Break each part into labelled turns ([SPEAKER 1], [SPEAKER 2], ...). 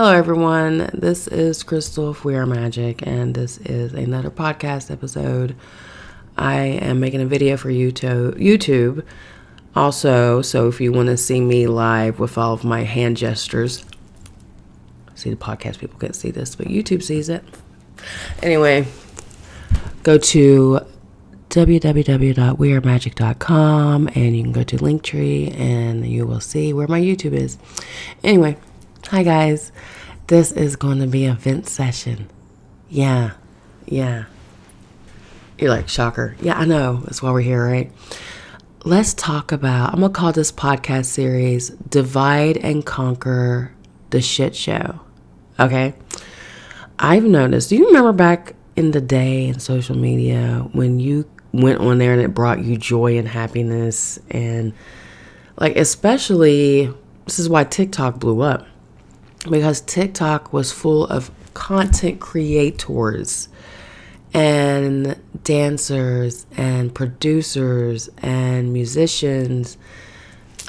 [SPEAKER 1] Hello, everyone. This is Crystal of We Are Magic, and this is another podcast episode. I am making a video for YouTube. Also, so if you want to see me live with all of my hand gestures, see the podcast people can't see this, but YouTube sees it. Anyway, go to www.wearemagic.com and you can go to Linktree and you will see where my YouTube is. Anyway, hi guys. This is going to be a vent session. Yeah. You're like, shocker. Yeah, I know. That's why we're here, right? Let's talk about, I'm going to call this podcast series Divide and Conquer the Shit Show. Okay? I've noticed, do you remember back in the day in social media when you went on there and it brought you joy and happiness, and like, especially, this is why TikTok blew up, because TikTok was full of content creators and dancers and producers and musicians.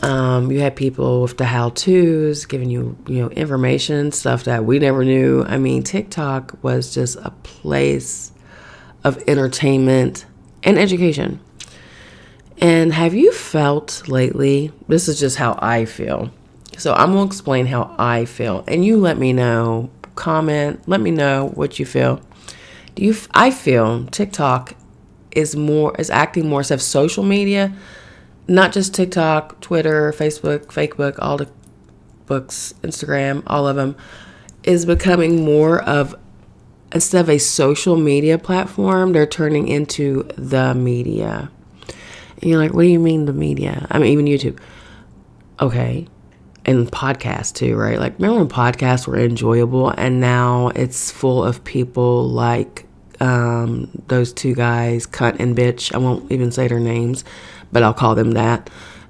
[SPEAKER 1] You had people with the how-tos giving you, information, stuff that we never knew. I mean, TikTok was just a place of entertainment and education. And have you felt lately, this is just how I feel. So I'm going to explain how I feel. And you let me know, comment, let me know what you feel. I feel TikTok is acting more as social media, not just TikTok, Twitter, Facebook, all the books, Instagram, all of them, is becoming more of, instead of a social media platform, they're turning into the media. And you're like, what do you mean the media? I mean, even YouTube. Okay. And podcasts too, right? Like, remember when podcasts were enjoyable, and now it's full of people like those two guys, Cunt and Bitch. I won't even say their names, but I'll call them that.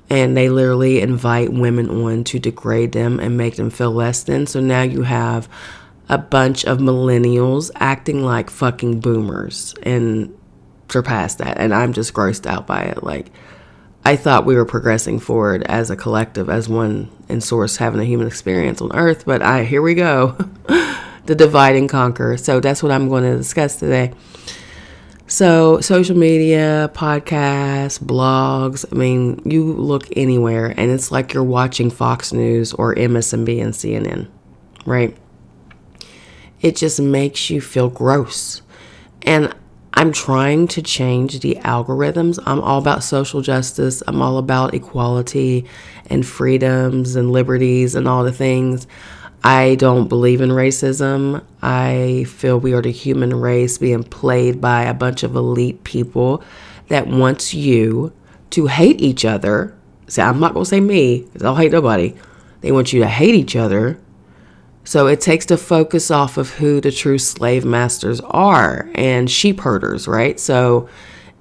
[SPEAKER 1] And they literally invite women on to degrade them and make them feel less than. So now you have a bunch of millennials acting like fucking boomers and surpass that. And I'm just grossed out by it. Like, I thought we were progressing forward as a collective, as one in source, having a human experience on Earth. But here we go. The divide and conquer. So that's what I'm going to discuss today. So social media, podcasts, blogs. I mean, you look anywhere and it's like you're watching Fox News or MSNBC and CNN, right? It just makes you feel gross. And I'm trying to change the algorithms. I'm all about social justice. I'm all about equality and freedoms and liberties and all the things. I don't believe in racism. I feel we are the human race being played by a bunch of elite people that wants you to hate each other. See, I'm not going to say me, because I'll hate nobody. They want you to hate each other. So it takes the focus off of who the true slave masters are and sheep herders, right? So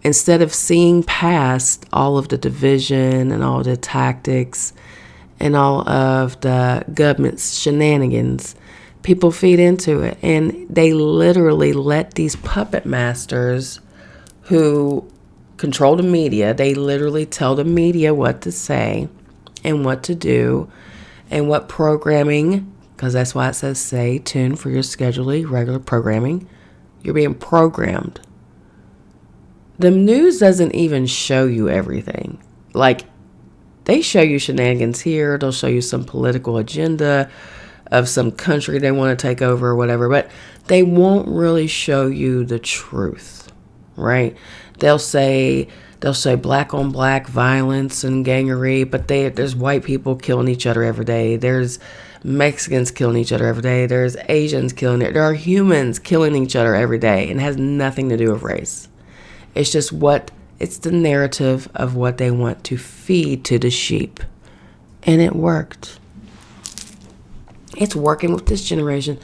[SPEAKER 1] instead of seeing past all of the division and all the tactics and all of the government's shenanigans, people feed into it. And they literally let these puppet masters who control the media, they literally tell the media what to say and what to do and what programming, because that's why it says stay tuned for your scheduled regular programming. You're being programmed. The news doesn't even show you everything. Like, they show you shenanigans here. They'll show you some political agenda of some country they want to take over or whatever. But they won't really show you the truth, right? They'll say black on black violence and gangery, but there's white people killing each other every day. There's Mexicans killing each other every day. There's Asians killing it. There are humans killing each other every day, and it has nothing to do with race. It's just it's the narrative of what they want to feed to the sheep. And it worked. It's working with this generation.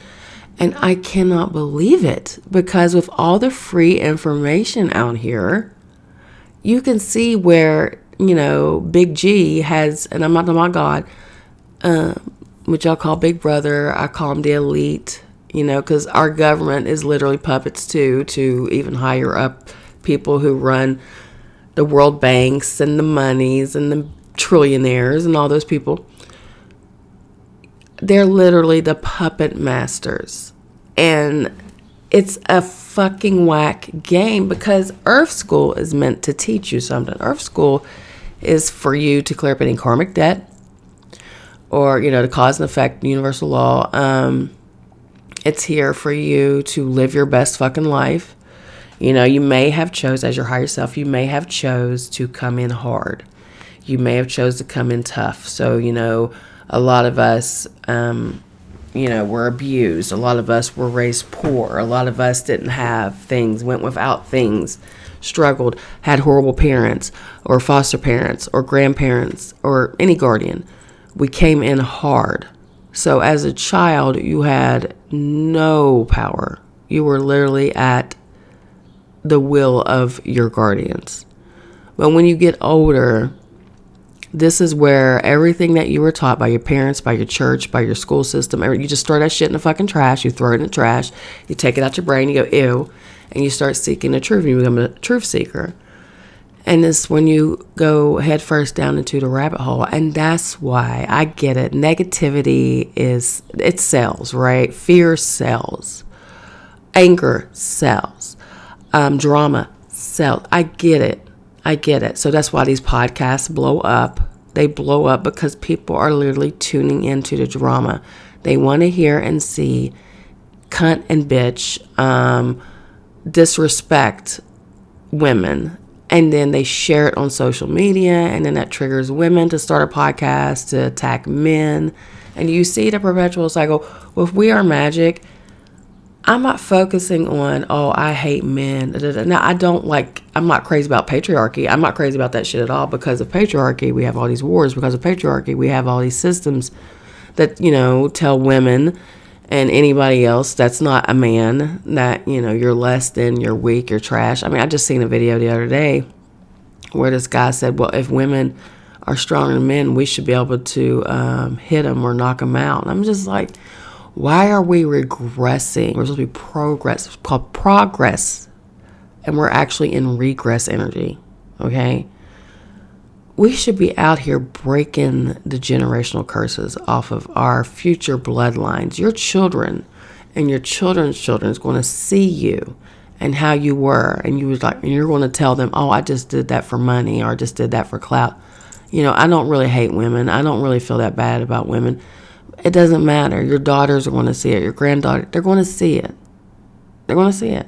[SPEAKER 1] And I cannot believe it, because with all the free information out here, you can see where, Big G has, and I'm not my God, which y'all call Big Brother, I call him the elite, because our government is literally puppets too, to even higher up people who run the world banks and the monies and the trillionaires and all those people. They're literally the puppet masters. And it's a fucking whack game, because Earth School is meant to teach you something. Earth School is for you to clear up any karmic debt, or, the cause and effect, universal law. It's here for you to live your best fucking life. You may have chose, as your higher self, you may have chose to come in hard. You may have chose to come in tough. So, a lot of us, were abused. A lot of us were raised poor. A lot of us didn't have things, went without things, struggled, had horrible parents or foster parents or grandparents or any guardian. We came in hard. So as a child, you had no power. You were literally at the will of your guardians. But when you get older, this is where everything that you were taught by your parents, by your church, by your school system, you just throw that shit in the fucking trash. You throw it in the trash. You take it out your brain. You go, ew. And you start seeking the truth. You become a truth seeker. And it's when you go head first down into the rabbit hole. And that's why I get it. Negativity it sells, right? Fear sells. Anger sells. Drama sells. I get it. So that's why these podcasts blow up. They blow up because people are literally tuning into the drama. They want to hear and see cunt and bitch, disrespect women. And then they share it on social media, and then that triggers women to start a podcast to attack men. And you see the perpetual cycle. Well, if we are Magick, I'm not focusing on, I hate men. Now, I'm not crazy about patriarchy. I'm not crazy about that shit at all. Because of patriarchy, we have all these wars. Because of patriarchy, we have all these systems that, tell women and anybody else that's not a man that, you're less than, you're weak, you're trash. I mean, I just seen a video the other day where this guy said, well, if women are stronger than men, we should be able to hit them or knock them out. And I'm just like, why are we regressing? We're supposed to be progress. It's called progress. And we're actually in regress energy. Okay? We should be out here breaking the generational curses off of our future bloodlines. Your children and your children's children is going to see you and how you were. And you're going to tell them, I just did that for money, or I just did that for clout. I don't really hate women. I don't really feel that bad about women. It doesn't matter. Your daughters are going to see it. Your granddaughter, they're going to see it. They're going to see it.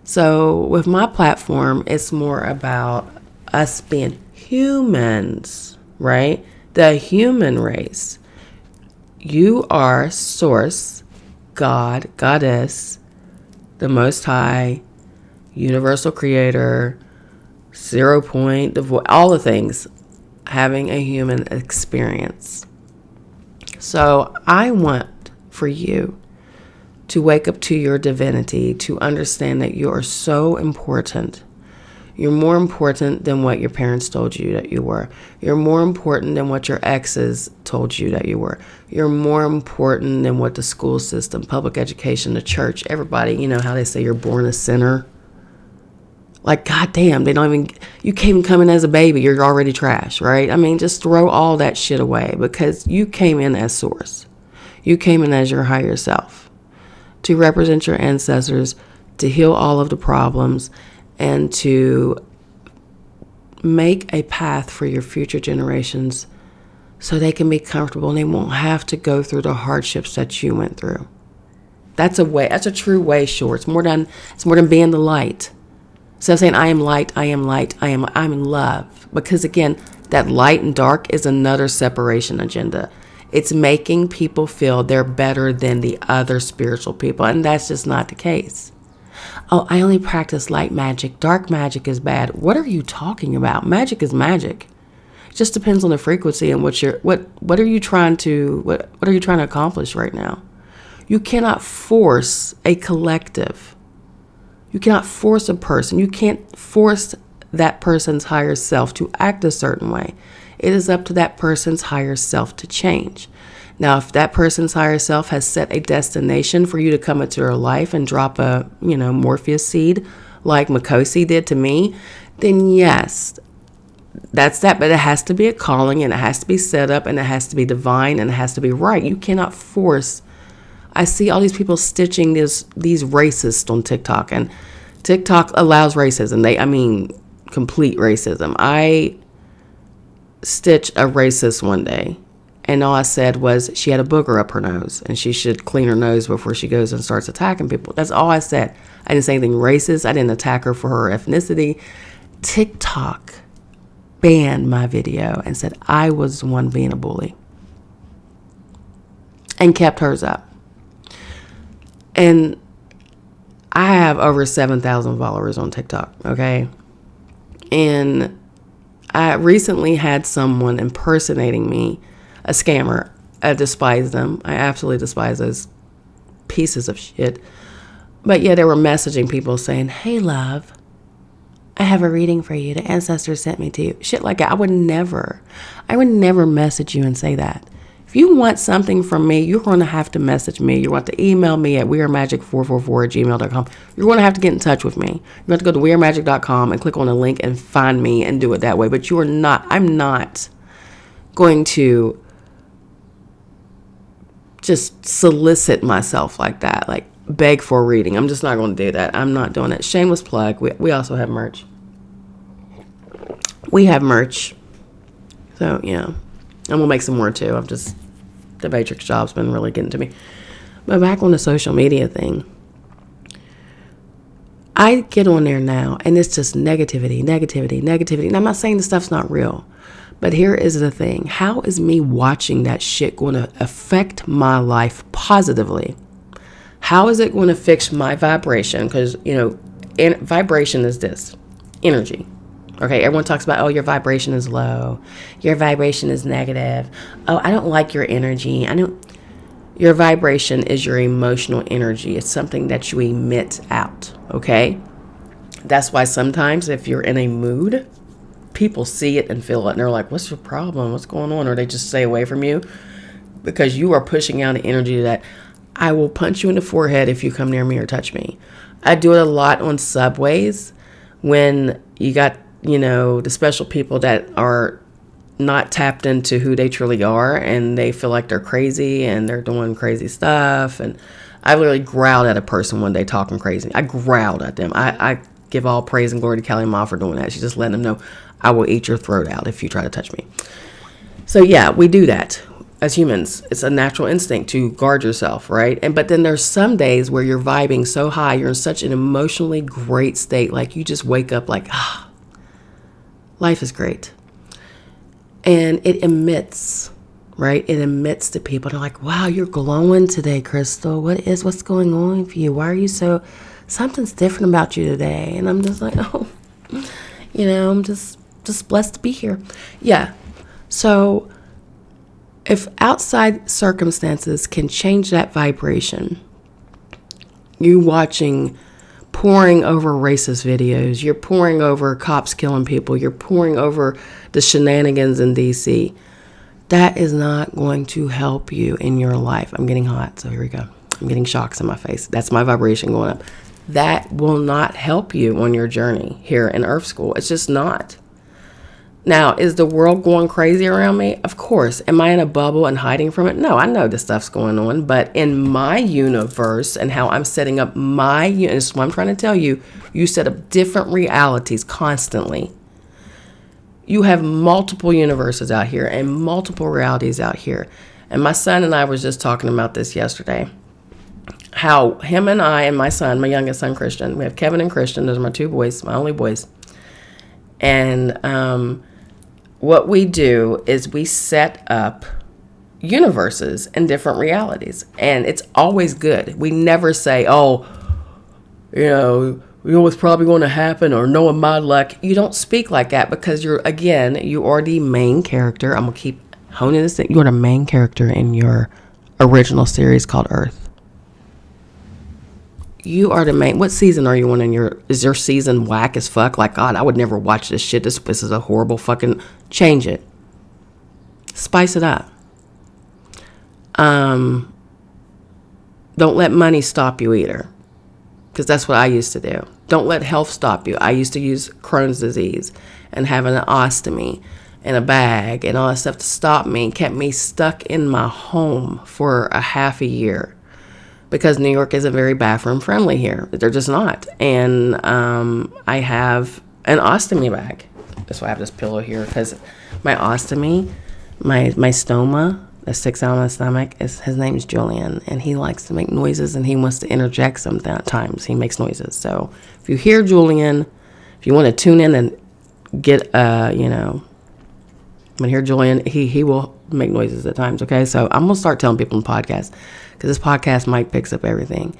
[SPEAKER 1] So with my platform, it's more about us being humans, right? The human race. You are source, God, goddess, the Most High, universal creator, 0 point, all the things, having a human experience. So I want for you to wake up to your divinity, to understand that you are so important. You're more important than what your parents told you that you were. You're more important than what your exes told you that you were. You're more important than what the school system, public education, the church, everybody, how they say you're born a sinner. Like, goddamn, you came coming as a baby, you're already trash, right? I mean, just throw all that shit away, because you came in as source. You came in as your higher self to represent your ancestors, to heal all of the problems, and to make a path for your future generations so they can be comfortable and they won't have to go through the hardships that you went through. That's a true way, sure. It's more than being the light. Instead of saying, I am light, I'm in love. Because again, that light and dark is another separation agenda. It's making people feel they're better than the other spiritual people. And that's just not the case. Oh, I only practice light magic. Dark magic is bad. What are you talking about? Magic is magic. It just depends on the frequency and what are you trying to accomplish right now? You cannot force a collective. You cannot force a person. You can't force that person's higher self to act a certain way. It is up to that person's higher self to change. Now, if that person's higher self has set a destination for you to come into their life and drop a, Morpheus seed like Makosi did to me, then yes, That's that. But it has to be a calling, and it has to be set up, and it has to be divine, and it has to be right. You cannot force. I see all these people stitching these racists on TikTok, and TikTok allows racism. Complete racism. I stitched a racist one day, and all I said was she had a booger up her nose, and she should clean her nose before she goes and starts attacking people. That's all I said. I didn't say anything racist. I didn't attack her for her ethnicity. TikTok banned my video and said I was the one being a bully, and kept hers up. And I have over 7,000 followers on TikTok, okay? And I recently had someone impersonating me, a scammer. I despise them. I absolutely despise those pieces of shit. But yeah, they were messaging people saying, hey, love, I have a reading for you. The ancestors sent me to you. Shit like that. I would never message you and say that. If you want something from me, you're going to have to message me. You want to email me at wearemagic444@gmail.com. You're going to have to get in touch with me. You have to go to wearemagic.com and click on a link and find me and do it that way. But I'm not going to just solicit myself like that, like beg for a reading. I'm just not going to do that. I'm not doing it. Shameless plug. We also have merch. We have merch. So, yeah. And we'll make some more too. The Matrix job's been really getting to me. But back on the social media thing, I get on there now and it's just negativity. And I'm not saying the stuff's not real, but here is the thing. How is me watching that shit going to affect my life positively? How is it going to fix my vibration? Because, vibration is this, energy. Okay, everyone talks about, oh, your vibration is low. Your vibration is negative. Oh, I don't like your energy. Your vibration is your emotional energy. It's something that you emit out, okay? That's why sometimes if you're in a mood, people see it and feel it. And they're like, what's your problem? What's going on? Or they just stay away from you because you are pushing out an energy that I will punch you in the forehead if you come near me or touch me. I do it a lot on subways when you got the special people that are not tapped into who they truly are, and they feel like they're crazy and they're doing crazy stuff. And I literally growled at a person one day talking crazy. I growled at them. I give all praise and glory to Kelly Ma for doing that. She's just letting them know I will eat your throat out if you try to touch me. So yeah, we do that as humans. It's a natural instinct to guard yourself, right? But then there's some days where you're vibing so high, you're in such an emotionally great state, like you just wake up like, life is great. And it emits, right? It emits to people. They're like, wow, you're glowing today, Crystal. What's going on for you? Why are you something's different about you today? And I'm just like, I'm just blessed to be here. Yeah. So if outside circumstances can change that vibration, you pouring over racist videos, you're pouring over cops killing people, you're pouring over the shenanigans in DC, that is not going to help you in your life. I'm getting hot, so here we go. I'm getting shocks in my face. That's my vibration going up. That will not help you on your journey here in Earth School. It's just not. Now, is the world going crazy around me? Of course. Am I in a bubble and hiding from it? No, I know this stuff's going on. But in my universe and how I'm setting up this is what I'm trying to tell you, you set up different realities constantly. You have multiple universes out here and multiple realities out here. And my son and I was just talking about this yesterday. How him and I and my son, my youngest son, Christian, we have Kevin and Christian. Those are my two boys, my only boys. And what we do is we set up universes and different realities. And it's always good. We never say, you know what's probably going to happen or knowing my luck. You don't speak like that because you are the main character. I'm going to keep honing this thing. You are the main character in your original series called Earth. You are the main. What season are you on is your season whack as fuck? Like, God, I would never watch this shit. This is a horrible fucking, change it. Spice it up. Don't let money stop you either. Because that's what I used to do. Don't let health stop you. I used to use Crohn's disease and having an ostomy and a bag and all that stuff to stop me, kept me stuck in my home for a half a year because New York isn't very bathroom friendly here. They're just not. And I have an ostomy bag. That's why I have this pillow here, because my ostomy, my stoma that sticks out of my stomach, his name's Julian, and he likes to make noises, and he wants to interject sometimes. He makes noises. So if you hear Julian, if you want to tune in and get, when you hear Julian, he will make noises at times, okay? So I'm going to start telling people in podcasts, because this podcast mic picks up everything.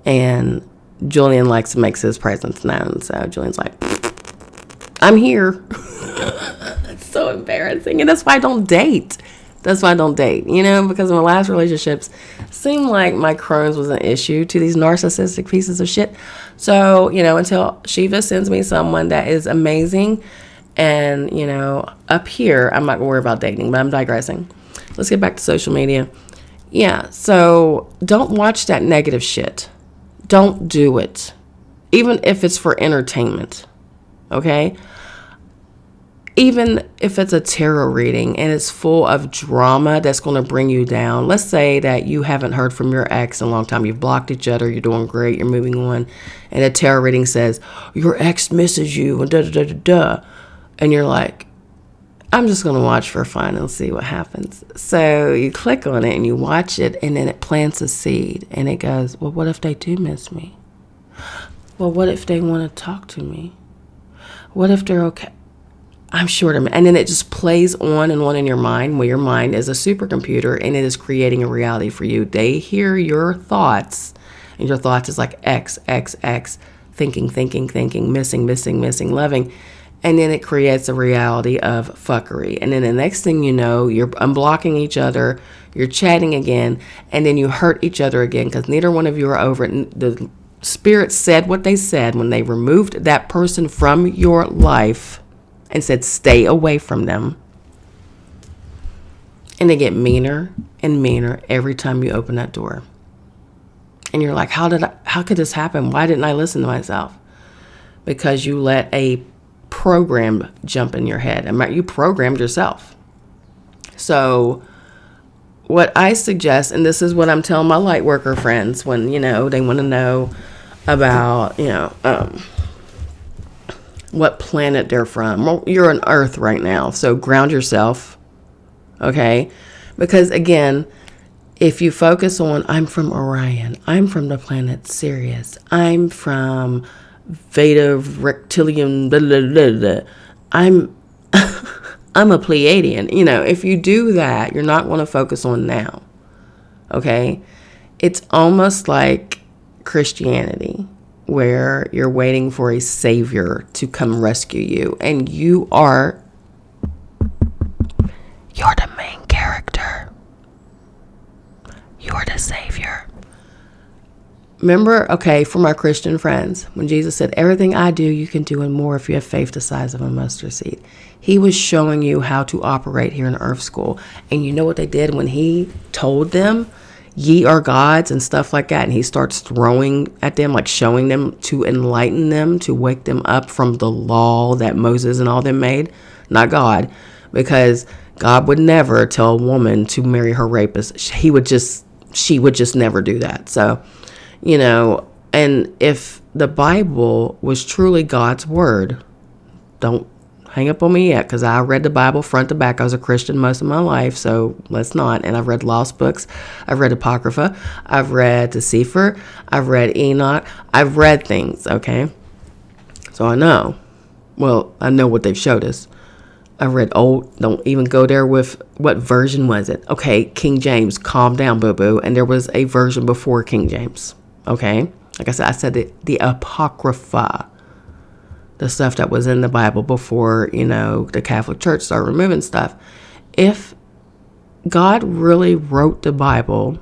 [SPEAKER 1] And Julian likes to make his presence known. So Julian's like, I'm here. It's so embarrassing. And that's why I don't date. Because in my last relationships, it seemed like my Crohn's was an issue to these narcissistic pieces of shit. So, until Shiva sends me someone that is amazing, and, up here, I'm not going to worry about dating, but I'm digressing. Let's get back to social media. Yeah, so don't watch that negative shit. Don't do it. Even if it's for entertainment, okay? Even if it's a tarot reading and it's full of drama that's going to bring you down. Let's say that you haven't heard from your ex in a long time. You've blocked each other. You're doing great. You're moving on. And a tarot reading says, your ex misses you, and da-da-da-da-da. And you're like, I'm just going to watch for fun and see what happens. So you click on it and you watch it, and then it plants a seed. And it goes, well, what if they do miss me? Well, what if they want to talk to me? What if they're okay? I'm sure. And then it just plays on and on in your mind, where your mind is a supercomputer and it is creating a reality for you. They hear your thoughts, and your thoughts is like X, thinking, missing, loving. And then it creates a reality of fuckery. And then the next thing you know, you're unblocking each other, you're chatting again, and then you hurt each other again because neither one of you are over it. The spirit said what they said when they removed that person from your life and said, stay away from them. And they get meaner and meaner every time you open that door. And you're like, how could this happen? Why didn't I listen to myself? Because you let a program jump in your head. You programmed yourself. So what I suggest, and this is what I'm telling my light worker friends when, they want to know about, what planet they're from. Well, you're on Earth right now, so ground yourself, okay? Because again, if you focus on, I'm from Orion, I'm from the planet Sirius, I'm from Veda Reptilian, blah, blah, blah, blah. I'm a Pleiadian. If you do that, you're not going to focus on now, okay? It's almost like Christianity, where you're waiting for a savior to come rescue you, and you're the main character. You're the savior. Remember, okay, for my Christian friends, when Jesus said, everything I do, you can do and more if you have faith the size of a mustard seed. He was showing you how to operate here in Earth School. And you know what they did when he told them, ye are gods and stuff like that, and he starts throwing at them, like showing them to enlighten them, to wake them up from the law that Moses and all them made, not God, because God would never tell a woman to marry her rapist. She would just never do that. So, and if the Bible was truly God's word, don't hang up on me yet, because I read the Bible front to back. I was a Christian most of my life, so let's not. And I've read lost books. I've read Apocrypha. I've read the Sefer. I've read Enoch. I've read things, okay? So I know. Well, I know what they've showed us. I read old. Don't even go there with what version was it. Okay, King James. Calm down, boo-boo. And there was a version before King James, okay? Like I said the Apocrypha. The stuff that was in the Bible before, the Catholic Church started removing stuff. If God really wrote the Bible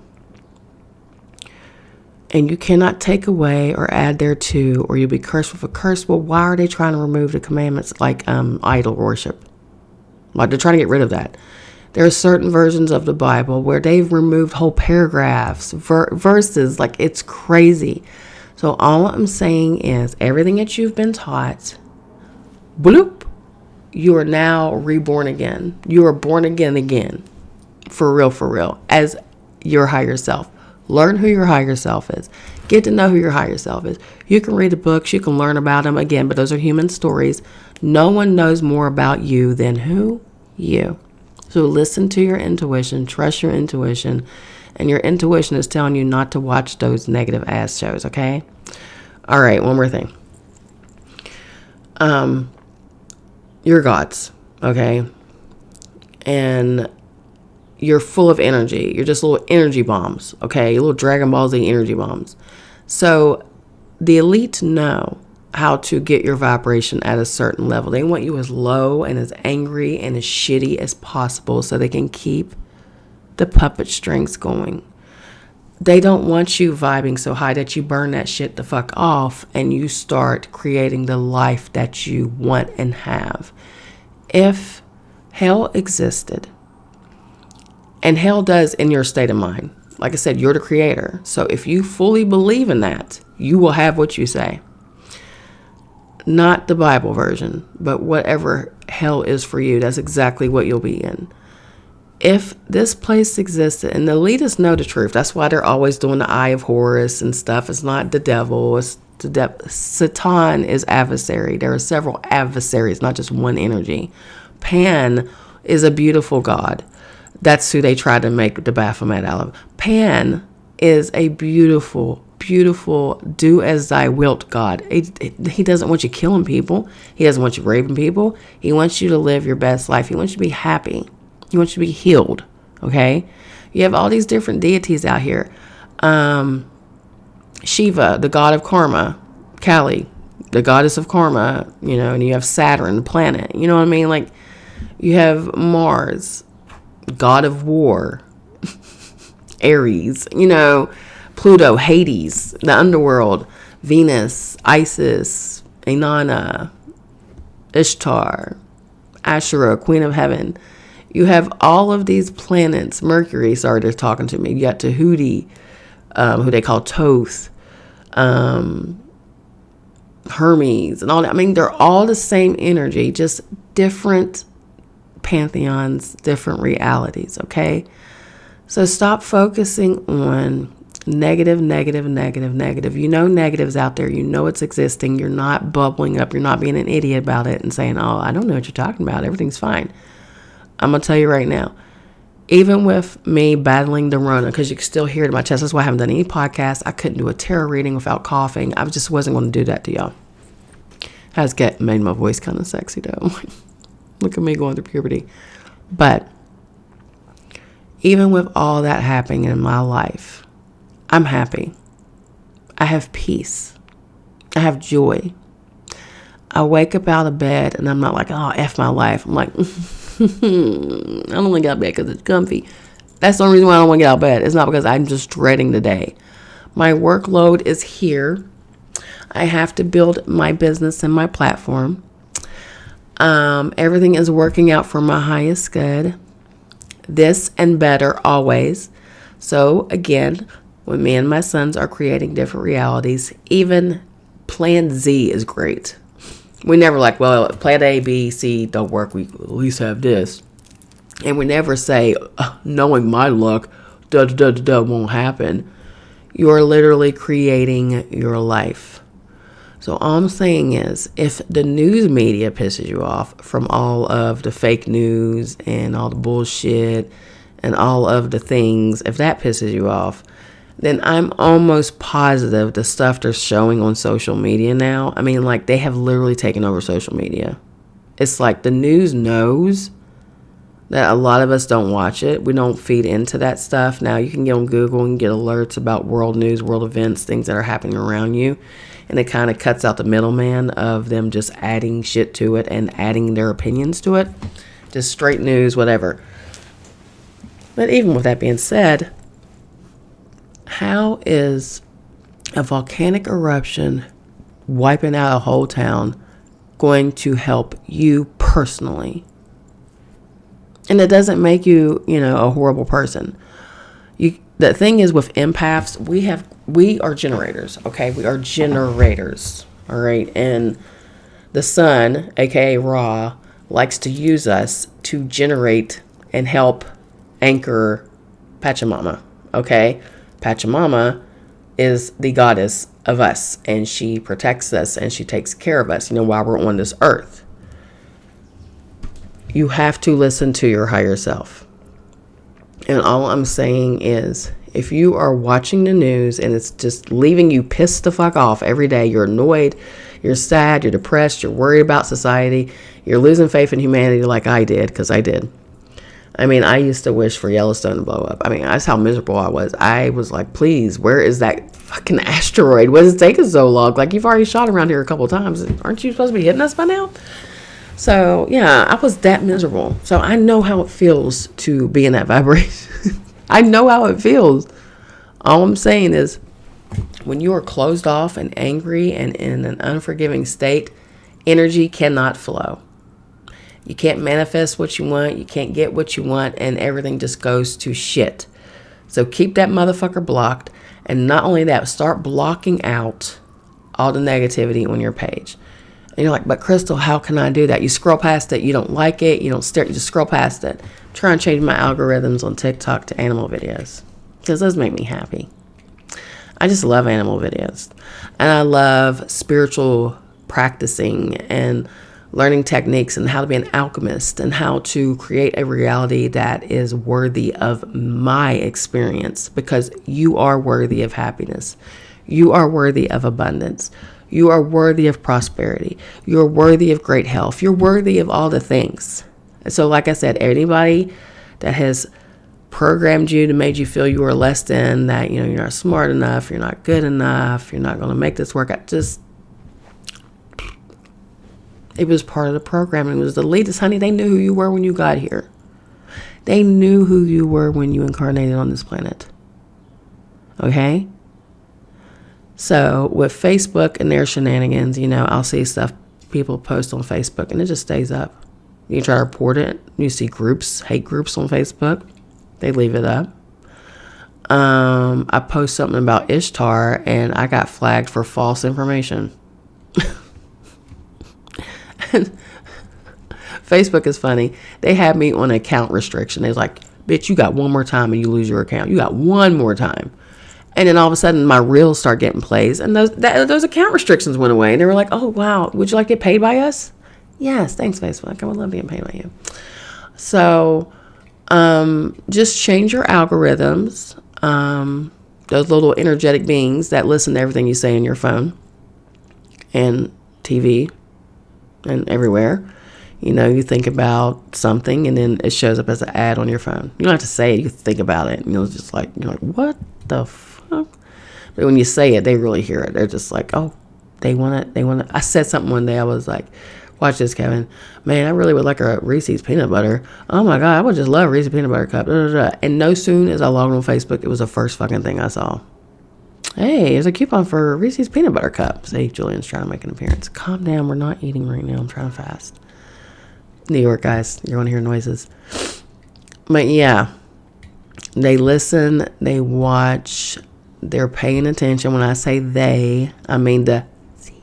[SPEAKER 1] and you cannot take away or add thereto, or you'll be cursed with a curse, well, why are they trying to remove the commandments like idol worship? Like, they're trying to get rid of that. There are certain versions of the Bible where they've removed whole paragraphs, verses, like it's crazy. So all I'm saying is everything that you've been taught, bloop, you are now reborn again. You are born again. For real, as your higher self. Learn who your higher self is. Get to know who your higher self is. You can read the books, you can learn about them again, but those are human stories. No one knows more about you than who? You. So listen to your intuition, trust your intuition, and your intuition is telling you not to watch those negative ass shows, okay? All right, one more thing. You're gods, okay? And you're full of energy. You're just little energy bombs, okay? Little Dragon Ball Z energy bombs. So the elite know how to get your vibration at a certain level. They want you as low and as angry and as shitty as possible so they can keep the puppet strings going. They don't want you vibing so high that you burn that shit the fuck off and you start creating the life that you want and have. If hell existed, and hell does in your state of mind, like I said, you're the creator. So if you fully believe in that, you will have what you say. Not the Bible version, but whatever hell is for you, that's exactly what you'll be in. If this place existed, and the elitists know the truth, that's why they're always doing the Eye of Horus and stuff. It's not the devil, it's the Satan is adversary. There are several adversaries, not just one energy. Pan is a beautiful god. That's who they tried to make the Baphomet out of. Pan is a beautiful, beautiful, do as thy wilt God. He doesn't want you killing people. He doesn't want you raping people. He wants you to live your best life. He wants you to be happy. He wants you to be healed. Okay? You have all these different deities out here. Shiva, the god of karma. Kali, the goddess of karma. You know, and you have Saturn, the planet. You know what I mean? Like, you have Mars, god of war. Aries, you know, Pluto, Hades, the underworld, Venus, Isis, Inanna, Ishtar, Asherah, Queen of Heaven. You have all of these planets. Mercury, sorry, they're talking to me. You got Tahuti, who they call Thoth, Hermes, and all that. I mean, they're all the same energy, just different pantheons, different realities, okay? So stop focusing on negative. You know negative's out there. You know it's existing. You're not bubbling up. You're not being an idiot about it and saying, oh, I don't know what you're talking about. Everything's fine. I'm going to tell you right now, even with me battling the Rona, because you can still hear it in my chest. That's why I haven't done any podcasts. I couldn't do a tarot reading without coughing. I just wasn't going to do that to y'all. Has made my voice kind of sexy, though. Look at me going through puberty. But even with all that happening in my life, I'm happy. I have peace. I have joy. I wake up out of bed and I'm not like, oh, F my life. I'm like, I don't want to get out of bed because it's comfy. That's the only reason why I don't want to get out of bed. It's not because I'm just dreading the day. My workload is here. I have to build my business and my platform. Everything is working out for my highest good. This and better always. So again, when me and my sons are creating different realities, even plan Z is great. We never like, well, if plan A, B, C don't work, we at least have this. And we never say, knowing my luck, won't happen. You're literally creating your life. So all I'm saying is, if the news media pisses you off from all of the fake news and all the bullshit and all of the things, if that pisses you off, then I'm almost positive the stuff they're showing on social media now, I mean, like, they have literally taken over social media. It's like the news knows that a lot of us don't watch it. We don't feed into that stuff. Now, you can get on Google and get alerts about world news, world events, things that are happening around you. And it kind of cuts out the middleman of them just adding shit to it and adding their opinions to it. Just straight news, whatever. But even with that being said, how is a volcanic eruption wiping out a whole town going to help you personally? And it doesn't make you, a horrible person. The thing is with empaths, we are generators, okay? We are generators, all right? And the sun, aka Ra, likes to use us to generate and help anchor Pachamama, okay? Pachamama is the goddess of us, and she protects us and she takes care of us, while we're on this earth. You have to listen to your higher self. And all I'm saying is, if you are watching the news and it's just leaving you pissed the fuck off every day, you're annoyed, you're sad, you're depressed, you're worried about society, you're losing faith in humanity like I did, because I did. I mean, I used to wish for Yellowstone to blow up. I mean, that's how miserable I was. I was like, please, where is that fucking asteroid? What is it taking so long? Like, you've already shot around here a couple of times. Aren't you supposed to be hitting us by now? So, yeah, I was that miserable. So I know how it feels to be in that vibration. I know how it feels. All I'm saying is, when you are closed off and angry and in an unforgiving state, energy cannot flow. You can't manifest what you want. You can't get what you want. And everything just goes to shit. So keep that motherfucker blocked. And not only that, start blocking out all the negativity on your page. And you're like, but Crystal, how can I do that? You scroll past it. You don't like it. You don't stare. You just scroll past it. I'm trying to change my algorithms on TikTok to animal videos, because those make me happy. I just love animal videos. And I love spiritual practicing and learning techniques and how to be an alchemist and how to create a reality that is worthy of my experience, because you are worthy of happiness. You are worthy of abundance. You are worthy of prosperity. You're worthy of great health. You're worthy of all the things. So like I said, anybody that has programmed you to made you feel you were less than, that, you're not smart enough, you're not good enough, you're not going to make this work out, it was part of the programming. It was the latest, honey. They knew who you were when you got here. They knew who you were when you incarnated on this planet. Okay? So with Facebook and their shenanigans, I'll see stuff people post on Facebook and it just stays up. You try to report it. You see groups, hate groups on Facebook. They leave it up. I post something about Ishtar and I got flagged for false information. Facebook is funny. They had me on account restriction. They was like, bitch, you got one more time and you lose your account. You got one more time. And then all of a sudden my reels start getting plays and those account restrictions went away. And they were like, oh, wow, would you like to get paid by us? Yes, thanks, Facebook. I would love to get paid by you. So just change your algorithms. Those little energetic beings that listen to everything you say in your phone and TV and everywhere. You think about something and then it shows up as an ad on your phone. You don't have to say it. You think about it. And you're like, what the fuck? But when you say it, they really hear it. They're just like, oh, they want it. I said something one day. I was like, watch this, Kevin. Man, I really would like a Reese's peanut butter. Oh my God, I would just love a Reese's peanut butter cup. Da, da, da. And no soon as I logged on Facebook, it was the first fucking thing I saw. Hey, there's a coupon for Reese's peanut butter cup. See, Julian's trying to make an appearance. Calm down. We're not eating right now. I'm trying to fast. New York, guys. You're going to hear noises. But yeah, they listen, they watch, they're paying attention. When I say they, I mean the CIA.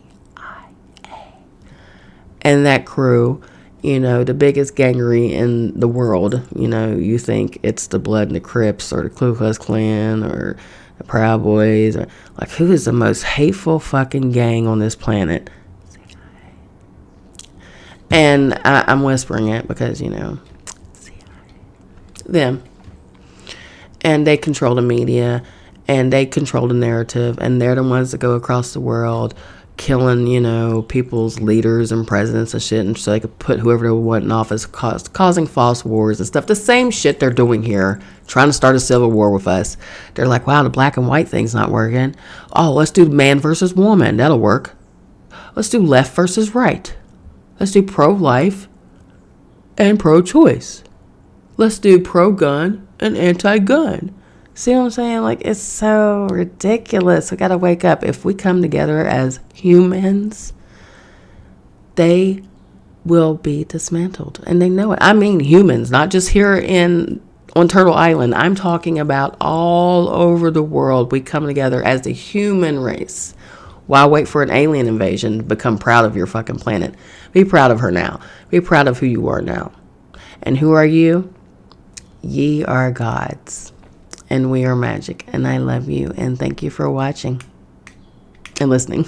[SPEAKER 1] And that crew, the biggest gangery in the world. You think it's the Blood and the Crips or the Ku Klux Klan or the Proud Boys, or like, who is the most hateful fucking gang on this planet? And I'm whispering it because, them. And they control the media and they control the narrative. And they're the ones that go across the world killing, people's leaders and presidents and shit. And so they could put whoever they want in office, causing false wars and stuff. The same shit they're doing here, trying to start a civil war with us. They're like, wow, the black and white thing's not working. Oh, let's do man versus woman. That'll work. Let's do left versus right. Let's do pro-life and pro-choice. Let's do pro-gun and anti-gun. See what I'm saying? Like, it's so ridiculous. We got to wake up. If we come together as humans, they will be dismantled. And they know it. I mean humans, not just here on Turtle Island. I'm talking about all over the world. We come together as the human race. Why wait for an alien invasion to become proud of your fucking planet? Be proud of her now. Be proud of who you are now. And who are you? Ye are gods. And we are magic. And I love you. And thank you for watching and listening.